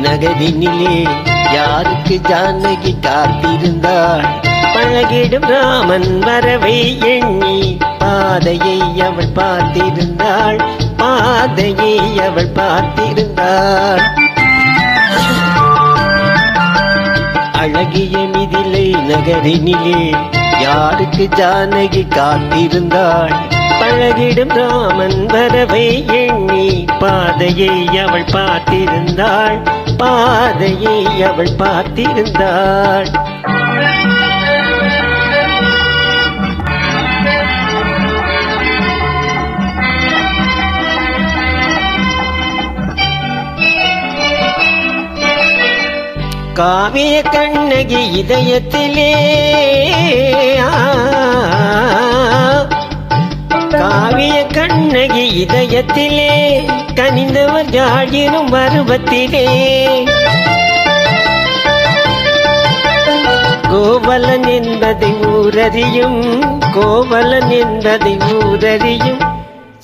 நகரினிலே யாருக்கு ஜானகி காத்திருந்தாள்? பழகிடும் ராமன் வரவை எண்ணி பாதையை அவள் பார்த்திருந்தாள், பாதையை அவள் பார்த்திருந்தாள். அழகிய மிதிலை நகரினிலே யாருக்கு ஜானகி காத்திருந்தாள்? பழகிடும் ராமன் வரவை எண்ணி பாதையை அவள் பார்த்திருந்தாள், பாதையை அவள் பார்த்திருந்தாள். காவிய கண்ணகி இதயத்திலே, காவிய கண்ணகி இதயத்திலே கனிந்தவர் யாழினும் பருவத்திலே. கோவலன் என்பதை ஊரறியும், கோவலன் என்பதை ஊரறியும்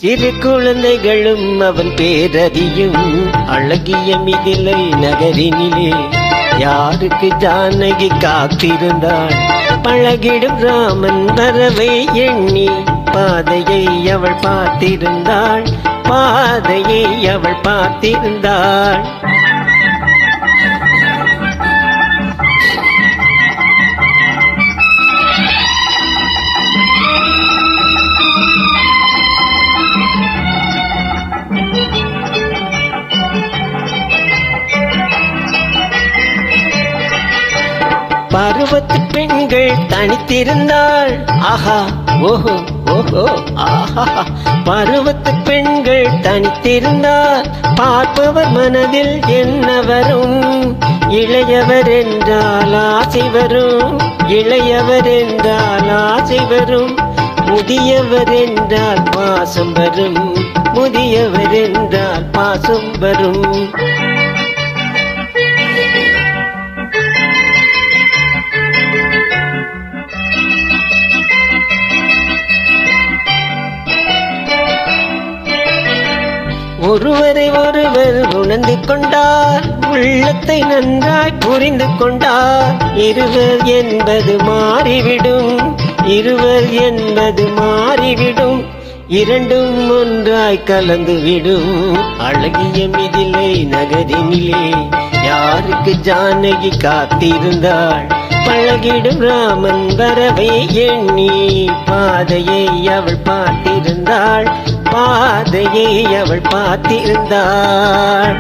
சிறு குழந்தைகளும் அவன் பேரறியும். அழகிய மிதிலை நகரினிலே யாருக்கு ஜானகி காத்திருந்தாள்? பழகிடும் ராமன் வரவை எண்ணி பாதையை அவள் பார்த்திருந்தாள், பாதையை அவள் பார்த்திருந்தாள். பருவத்து பெண்கள் தனித்திருந்தாள், ஆஹா ஓஹோ ஓஹோ ஆஹா. பருவத்து பெண்கள் தனித்திருந்தால் பார்ப்பவர் மனதில் என்ன வரும்? இளையவர் என்றால் ஆசை வரும், இளையவர் என்றால் ஆசை வரும். முதியவர் என்றால் பாசம் வரும், முதியவர் என்றால் பாசம் வரும். ஒருவரை ஒருவர் உணர்ந்து கொண்டார், உள்ளத்தை நன்றாய் புரிந்து கொண்டார். இருவர் என்பது மாறிவிடும், இருவர் என்பது மாறிவிடும். இரண்டும் ஒன்றாய் கலந்துவிடும். அழகிய மிதிலை நகரினிலே யாருக்கு ஜானகி காத்திருந்தாள்? பழகிடும் ராமன் வரவை எண்ணி பாதையை அவள் பார்த்திருந்தாள், பாதையை அவள் பார்த்திருந்தாள்.